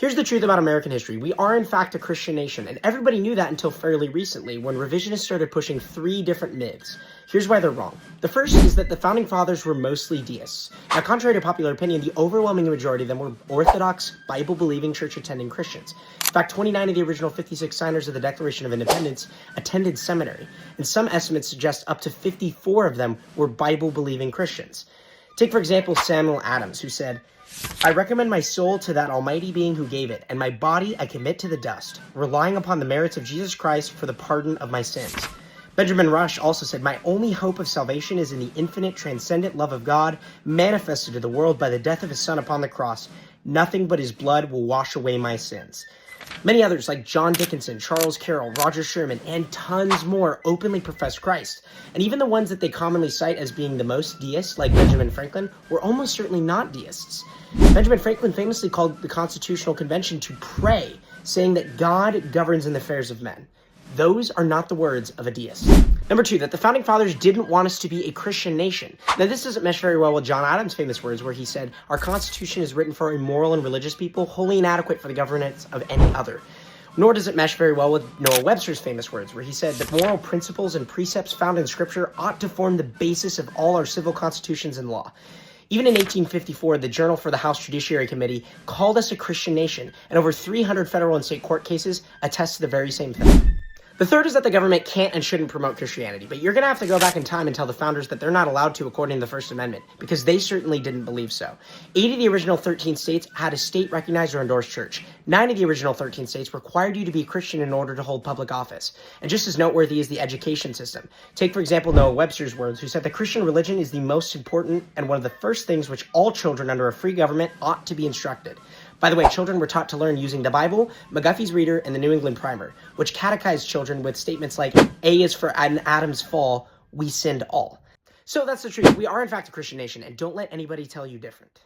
Here's the truth about American history. We are, in fact, a Christian nation, and everybody knew that until fairly recently when revisionists started pushing three different myths. Here's why they're wrong. The first is that the Founding Fathers were mostly deists. Now, contrary to popular opinion, the overwhelming majority of them were Orthodox, Bible-believing, church-attending Christians. In fact, 29 of the original 56 signers of the Declaration of Independence attended seminary, and some estimates suggest up to 54 of them were Bible-believing Christians. Take, for example, Samuel Adams, who said, "I recommend my soul to that almighty being who gave it, and my body I commit to the dust, relying upon the merits of Jesus Christ for the pardon of my sins." Benjamin Rush also said, "My only hope of salvation is in the infinite, transcendent love of God, manifested to the world by the death of his Son upon the cross. Nothing but his blood will wash away my sins." Many others like John Dickinson, Charles Carroll, Roger Sherman, and tons more openly professed Christ. And even the ones that they commonly cite as being the most deists, like Benjamin Franklin, were almost certainly not deists. Benjamin Franklin famously called the Constitutional Convention to pray, saying that God governs in the affairs of men. Those are not the words of a deist. Number two, that the Founding Fathers didn't want us to be a Christian nation. Now, this doesn't mesh very well with John Adams' famous words where he said, "Our Constitution is written for immoral and religious people, wholly inadequate for the governance of any other." Nor does it mesh very well with Noah Webster's famous words where he said that moral principles and precepts found in Scripture ought to form the basis of all our civil constitutions and law. Even in 1854, the Journal for the House Judiciary Committee called us a Christian nation, and over 300 federal and state court cases attest to the very same thing. The third is that the government can't and shouldn't promote Christianity, but you're going to have to go back in time and tell the founders that they're not allowed to according to the First Amendment, because they certainly didn't believe so. 8 of the original 13 states had a state-recognized or endorsed church. 9 of the original 13 states required you to be a Christian in order to hold public office. And just as noteworthy is the education system. Take, for example, Noah Webster's words, who said the Christian religion is the most important and one of the first things which all children under a free government ought to be instructed. By the way, children were taught to learn using the Bible, McGuffey's Reader, and the New England Primer, which catechized children with statements like, "A is for an Adam's fall, we sinned all." So that's the truth. We are in fact a Christian nation, and don't let anybody tell you different.